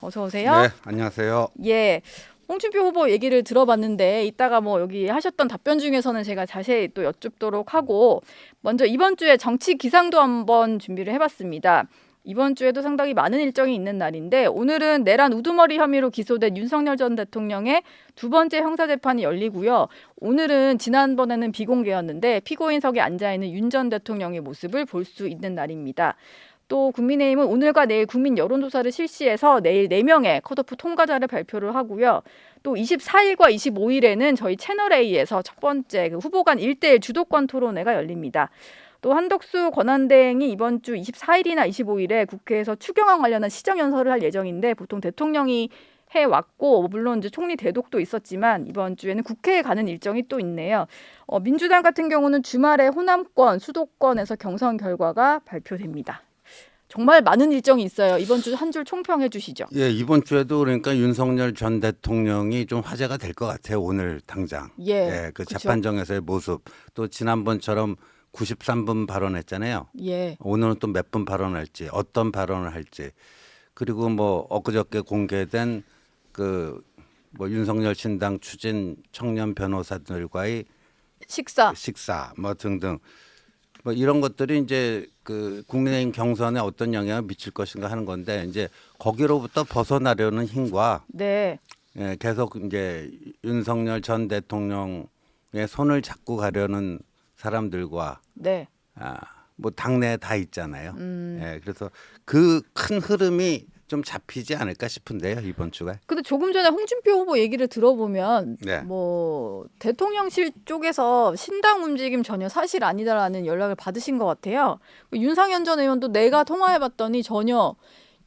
어서 오세요. 네, 안녕하세요. 예. 홍준표 후보 얘기를 들어봤는데 이따가 뭐 여기 하셨던 답변 중에서는 제가 자세히 또 여쭙도록 하고 먼저 이번 주에 정치 기상도 한번 준비를 해봤습니다. 이번 주에도 상당히 많은 일정이 있는 날인데 오늘은 내란 우두머리 혐의로 기소된 윤석열 전 대통령의 두 번째 형사재판이 열리고요. 오늘은 지난번에는 비공개였는데 피고인석에 앉아있는 윤 전 대통령의 모습을 볼 수 있는 날입니다. 또 국민의힘은 오늘과 내일 국민 여론조사를 실시해서 내일 4명의 컷오프 통과자를 발표를 하고요. 또 24일과 25일에는 저희 채널A에서 첫 번째 후보 간 1대1 주도권 토론회가 열립니다. 또 한덕수 권한대행이 이번 주 24일이나 25일에 국회에서 추경안 관련한 시정연설을 할 예정인데 보통 대통령이 해왔고 물론 이제 총리 대독도 있었지만 이번 주에는 국회에 가는 일정이 또 있네요. 민주당 같은 경우는 주말에 호남권, 수도권에서 경선 결과가 발표됩니다. 정말 많은 일정이 있어요. 이번 주 한 줄 총평해 주시죠. 예, 이번 주에도 그러니까 윤석열 전 대통령이 좀 화제가 될 것 같아요. 오늘 당장. 예, 그 그쵸. 재판정에서의 모습. 또 지난번처럼 93분 발언했잖아요. 예, 오늘은 또 몇 분 발언할지, 어떤 발언을 할지. 그리고 뭐 엊그저께 공개된 그 뭐 윤석열 신당 추진 청년 변호사들과의 식사 뭐 등등. 뭐 이런 것들이 이제 그 국민의힘 경선에 어떤 영향을 미칠 것인가 하는 건데 이제 거기로부터 벗어나려는 힘과 네, 계속 이제 윤석열 전 대통령의 손을 잡고 가려는 사람들과 네. 뭐 당내에 다 있잖아요. 그래서 그 큰 흐름이 좀 잡히지 않을까 싶은데요, 이번 주가. 근데 조금 전에 홍준표 후보 얘기를 들어보면 네. 뭐 대통령실 쪽에서 신당 움직임 전혀 사실 아니다라는 연락을 받으신 것 같아요. 윤상현 전 의원도 내가 통화해봤더니 전혀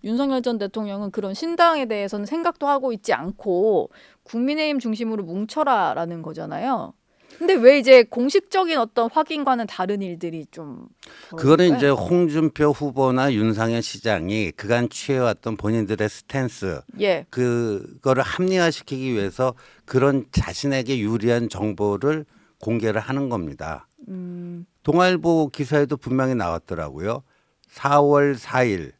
윤석열 전 대통령은 그런 신당에 대해서는 생각도 하고 있지 않고 국민의힘 중심으로 뭉쳐라라는 거잖아요. 근데 왜 이제 공식적인 어떤 확인과는 다른 일들이 좀 그거는 벌어질까요? 이제 홍준표 후보나 윤상현 시장이 그간 취해왔던 본인들의 스탠스, 예, 그거를 합리화시키기 위해서 그런 자신에게 유리한 정보를 공개를 하는 겁니다. 동아일보 기사에도 분명히 나왔더라고요. 4월 4일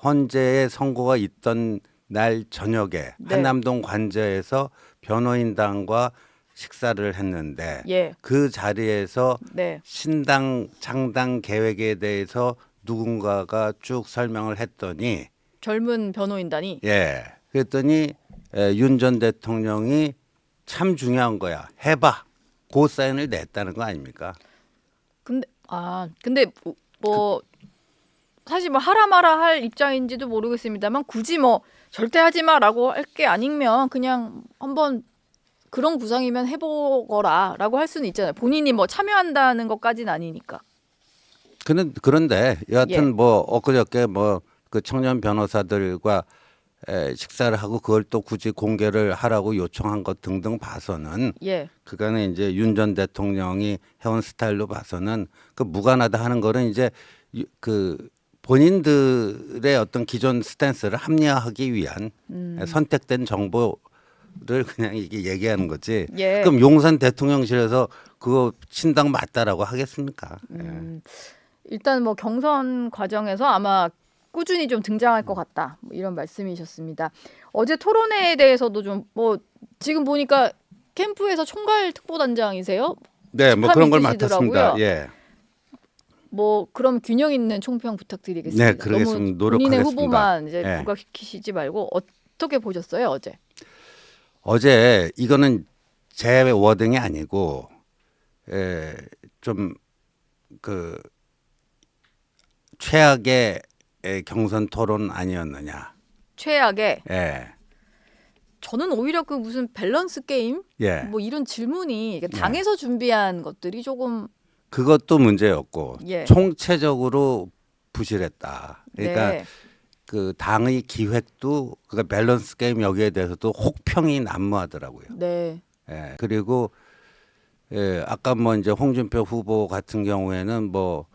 헌재에 선고가 있던 날 저녁에 네, 한남동 관저에서 변호인단과 식사를 했는데 예, 그 자리에서 네, 신당 창당 계획에 대해서 누군가가 쭉 설명을 했더니 젊은 변호인단이 그랬더니 윤 전 대통령이 참 중요한 거야. 해봐. 고 사인을 냈다는 거 아닙니까? 근데 뭐 사실 뭐 하라 마라 할 입장인지도 모르겠습니다만 굳이 뭐 절대 하지 마라고 할 게 아니면 그냥 한번 그런 구상이면 해보거라라고 할 수는 있잖아요. 본인이 뭐 참여한다는 것까지는 아니니까. 그런데 예, 여하튼 뭐 엊그저께 뭐 그 청년 변호사들과 식사를 하고 그걸 또 굳이 공개를 하라고 요청한 것 등등 봐서는 예, 그간에 이제 윤 전 대통령이 해온 스타일로 봐서는 그 무관하다 하는 거는 이제 그 본인들의 어떤 기존 스탠스를 합리화하기 위한 선택된 정보를 그냥 이게 얘기하는 거지. 예. 그럼 용산 대통령실에서 그거 신당 맞다라고 하겠습니까? 일단 뭐 경선 과정에서 아마 꾸준히 좀 등장할 것 같다. 뭐 이런 말씀이셨습니다. 어제 토론회에 대해서도 좀 뭐 지금 보니까 캠프에서 총괄 특보단장이세요? 네, 뭐 직함이 그런 걸 있으시더라고요. 맡았습니다. 예. 뭐 그럼 균형 있는 총평 네, 부탁드리겠습니다. 너무 그러겠습니다. 본인의 노력하겠습니다. 후보만 이제 예. 부각시키시지 말고 어떻게 보셨어요 어제? 어제 이거는 제 워딩이 아니고 좀 그 최악의 경선 토론 아니었느냐. 최악의 예. 저는 오히려 그 무슨 밸런스 게임 예. 뭐 이런 질문이 이게 당에서 준비한 것들이 조금 그것도 문제였고 예. 총체적으로 부실했다. 그러니까 네. 그 당의 기획도 그 밸런스 게임 여기에 대해서도 혹평이 난무하더라고요. 네. 그리고 아까 뭐 이제 홍준표 후보 같은 경우에는 뭐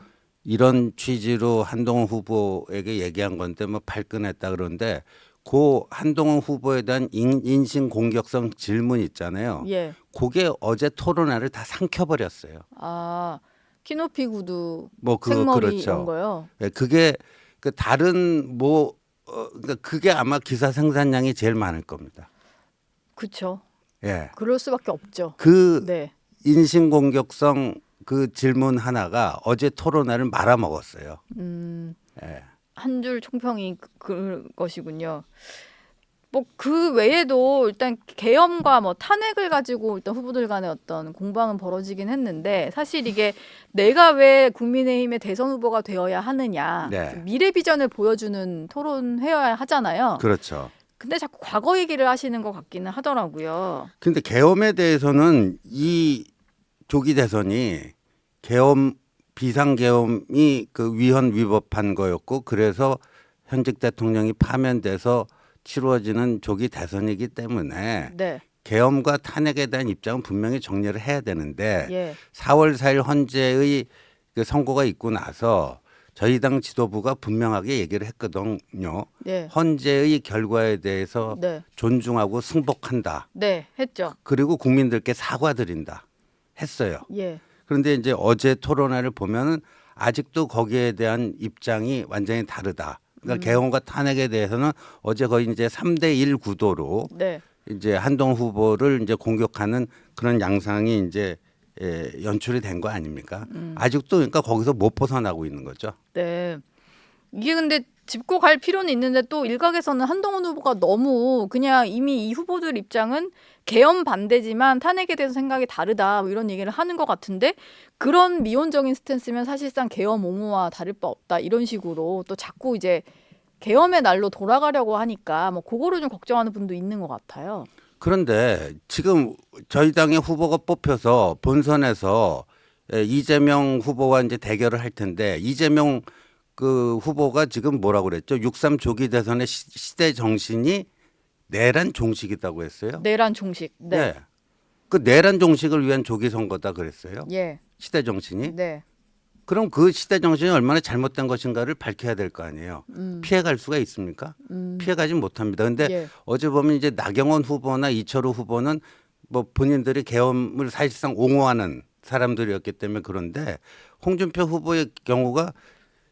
이런 취지로 한동훈 후보에게 얘기한 건데 뭐 발끈했다 그러는데 그 한동훈 후보에 대한 인신 공격성 질문 있잖아요. 예. 그게 어제 토론회를 다 삼켜버렸어요. 아, 키높이 구두, 뭐 그거 생머리 그렇죠. 이런 거요. 그게 그 다른 뭐 그러니까 그게 아마 기사 생산량이 제일 많을 겁니다. 그렇죠. 예. 그럴 수밖에 없죠. 그 네. 인신공격성 그 질문 하나가 어제 토론회를 말아먹었어요. 예. 한 줄 총평이 그것이군요. 뭐 그 외에도 일단 계엄과 뭐 탄핵을 가지고 일단 후보들 간의 어떤 공방은 벌어지긴 했는데 사실 이게 내가 왜 국민의힘의 대선 후보가 되어야 하느냐 네. 미래 비전을 보여주는 토론회여야 하잖아요. 그렇죠. 근데 자꾸 과거 얘기를 하시는 것 같기는 하더라고요. 근데 계엄에 대해서는 이 조기 대선이 계엄 비상계엄이 그 위헌 위법한 거였고 그래서 현직 대통령이 파면돼서 치루어지는 조기 대선이기 때문에 네, 계엄과 탄핵에 대한 입장은 분명히 정리를 해야 되는데 예, 4월 4일 헌재의 그 선고가 있고 나서 저희 당 지도부가 분명하게 얘기를 했거든요. 네, 헌재의 결과에 대해서 네, 존중하고 승복한다. 네, 했죠. 그리고 국민들께 사과드린다. 했어요. 예, 그런데 이제 어제 토론회를 보면은 아직도 거기에 대한 입장이 완전히 다르다. 그러니까 계엄과 탄핵에 대해서는 어제 거의 이제 3대1 구도로 네, 이제 한동훈 후보를 이제 공격하는 그런 양상이 이제 연출이 된 거 아닙니까? 아직도 그러니까 거기서 못 벗어나고 있는 거죠. 네. 이게 근데 짚고 갈 필요는 있는데 또 일각에서는 한동훈 후보가 너무 그냥 이미 이 후보들 입장은 계엄 반대지만 탄핵에 대해서 생각이 다르다 뭐 이런 얘기를 하는 것 같은데 그런 미온적인 스탠스면 사실상 계엄 옹호와 다를 바 없다 이런 식으로 또 자꾸 이제 계엄의 날로 돌아가려고 하니까 뭐 그거를 좀 걱정하는 분도 있는 것 같아요. 그런데 지금 저희 당의 후보가 뽑혀서 본선에서 이재명 후보와 이제 대결을 할 텐데 이재명 그 후보가 지금 뭐라고 그랬죠? 6.3 조기 대선의 시대 정신이 내란 종식이라고 했어요. 내란 종식. 네. 네. 그 내란 종식을 위한 조기 선거다 그랬어요. 예. 시대 정신이. 네. 그럼 그 시대 정신이 얼마나 잘못된 것인가를 밝혀야 될 거 아니에요. 피해갈 수가 있습니까? 피해가지 못합니다. 근데 예. 어제 보면 이제 나경원 후보나 이철우 후보는 뭐 본인들이 계엄을 사실상 옹호하는 사람들이었기 때문에 그런데 홍준표 후보의 경우가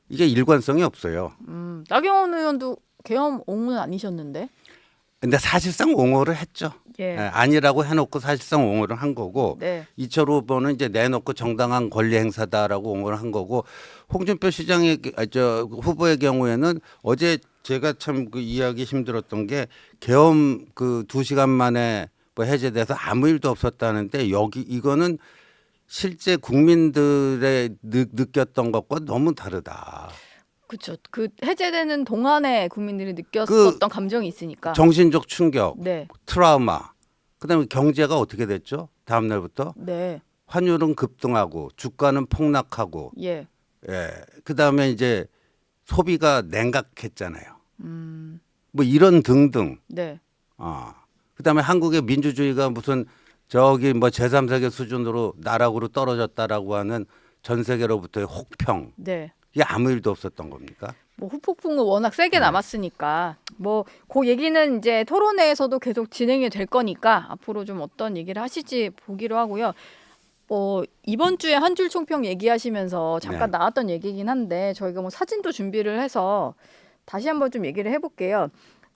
이게 일관성이 없어요. 나경원 의원도 계엄 옹호는 아니셨는데. 근데 사실상 옹호를 했죠. 예. 아니라고 해놓고 사실상 옹호를 한 거고 네. 이철우 후보는 이제 내놓고 정당한 권리 행사다라고 옹호를 한 거고 홍준표 시장의 저 후보의 경우에는 어제 제가 참 그 이해하기 힘들었던 게 계엄 그 2시간 만에 뭐 해제돼서 아무 일도 없었다는데 여기 이거는 실제 국민들의 느꼈던 것과 너무 다르다. 그렇죠. 그 해제되는 동안에 국민들이 느꼈었던 감정이 있으니까. 정신적 충격, 네. 트라우마. 그다음에 경제가 어떻게 됐죠? 다음 날부터 네. 환율은 급등하고 주가는 폭락하고 예. 예. 그다음에 이제 소비가 냉각했잖아요. 뭐 이런 등등. 네. 그다음에 한국의 민주주의가 무슨 저기 뭐 제3세계 수준으로 나락으로 떨어졌다라고 하는 전 세계로부터의 혹평. 네. 이게 아무 일도 없었던 겁니까? 뭐 후폭풍은 워낙 세게 남았으니까 뭐 그 얘기는 이제 토론회에서도 계속 진행이 될 거니까 앞으로 좀 어떤 얘기를 하실지 보기로 하고요. 이번 주에 한 줄 총평 얘기하시면서 잠깐 네. 나왔던 얘기긴 한데 저희가 뭐 사진도 준비를 해서 다시 한번 좀 얘기를 해볼게요.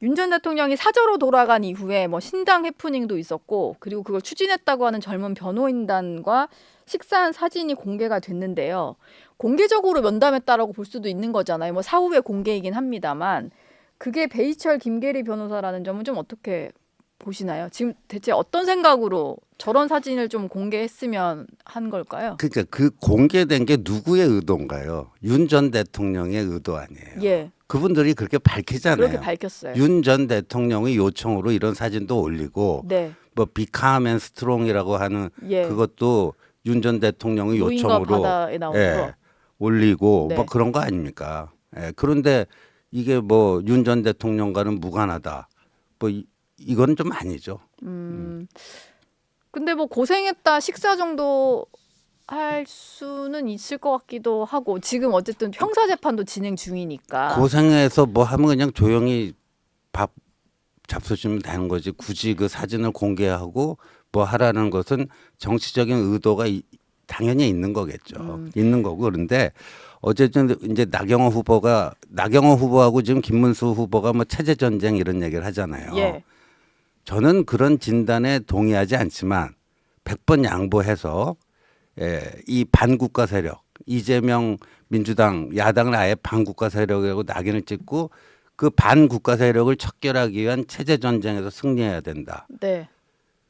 윤 전 대통령이 사저로 돌아간 이후에 뭐 신당 해프닝도 있었고 그리고 그걸 추진했다고 하는 젊은 변호인단과 식사한 사진이 공개가 됐는데요. 공개적으로 면담했다라고 볼 수도 있는 거잖아요. 뭐 사후에 공개이긴 합니다만 그게 베이철 김계리 변호사라는 점은 좀 어떻게 보시나요? 지금 대체 어떤 생각으로 저런 사진을 좀 공개했으면 한 걸까요? 그러니까 그 공개된 게 누구의 의도인가요? 윤 전 대통령의 의도 아니에요. 예, 그분들이 그렇게 밝히잖아요. 그렇게 밝혔어요. 윤 전 대통령의 요청으로 이런 사진도 올리고 네, 뭐 비캄 앤 스트롱이라고 하는 예. 그것도 윤 전 대통령의 노인과 요청으로 바다에 나온 예, 거. 올리고 네. 뭐 그런 거 아닙니까? 예, 그런데 이게 뭐 윤 전 대통령과는 무관하다. 뭐 이건 좀 아니죠. 근데 뭐 고생했다 식사 정도 할 수는 있을 것 같기도 하고 지금 어쨌든 형사 재판도 진행 중이니까. 고생해서 뭐 하면 그냥 조용히 밥 잡수시면 되는 거지. 굳이 그 사진을 공개하고 뭐 하라는 것은 정치적인 의도가 당연히 있는 거겠죠. 있는 거고. 그런데 어쨌든 이제 나경원 후보하고 지금 김문수 후보가 뭐 체제 전쟁 이런 얘기를 하잖아요. 예. 저는 그런 진단에 동의하지 않지만 100번 양보해서 이 반국가 세력 이재명 민주당 야당을 아예 반국가 세력이라고 낙인을 찍고 그 반국가 세력을 척결하기 위한 체제 전쟁에서 승리해야 된다. 네.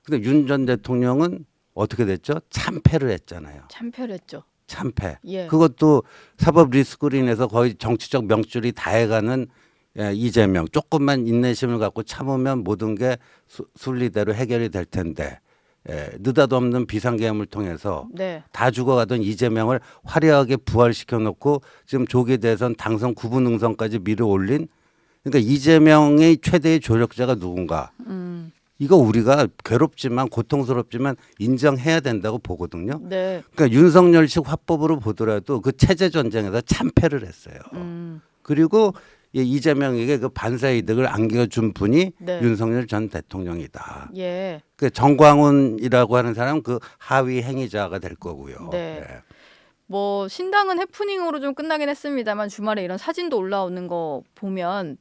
근데 윤 전 대통령은 어떻게 됐죠? 참패를 했잖아요. 참패했죠. 참패. 예. 그것도 사법 리스크로 인해서 거의 정치적 명줄이 다해가는 이재명. 조금만 인내심을 갖고 참으면 모든 게 순리대로 해결이 될 텐데 느닷없는 비상계엄을 통해서 네. 다 죽어가던 이재명을 화려하게 부활시켜 놓고 지금 조기 대선 당선 구분 응선까지 밀어올린 그러니까 이재명의 최대의 조력자가 누군가. 이거 우리가 괴롭지만 고통스럽지만 인정해야 된다고 보거든요. 네. 그러니까 윤석열식 화법으로 보더라도 그 체제 전쟁에서 참패를 했어요. 그리고 이재명에게 그 반사 이득을 안겨준 분이 네. 윤석열 전 대통령이다. 예. 그 정광훈이라고 하는 사람 그 하위 행위자가 될 거고요. 네. 예. 뭐 신당은 해프닝으로 좀 끝나긴 했습니다만 주말에 이런 사진도 올라오는 거 보면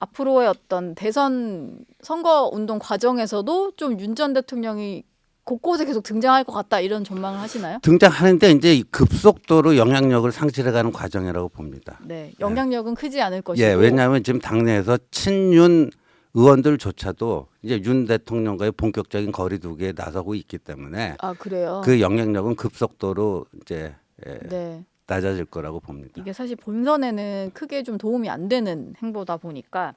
앞으로의 어떤 대선 선거 운동 과정에서도 좀 윤 전 대통령이 곳곳에 계속 등장할 것 같다 이런 전망을 하시나요? 등장하는데 이제 급속도로 영향력을 상실해가는 과정이라고 봅니다. 네, 영향력은 크지 않을 것이고. 예, 왜냐하면 지금 당내에서 친윤 의원들조차도 이제 윤 대통령과의 본격적인 거리두기에 나서고 있기 때문에 아 그래요. 그 영향력은 급속도로 이제 네, 낮아질 거라고 봅니다. 이게 사실 본선에는 크게 좀 도움이 안 되는 행보다 보니까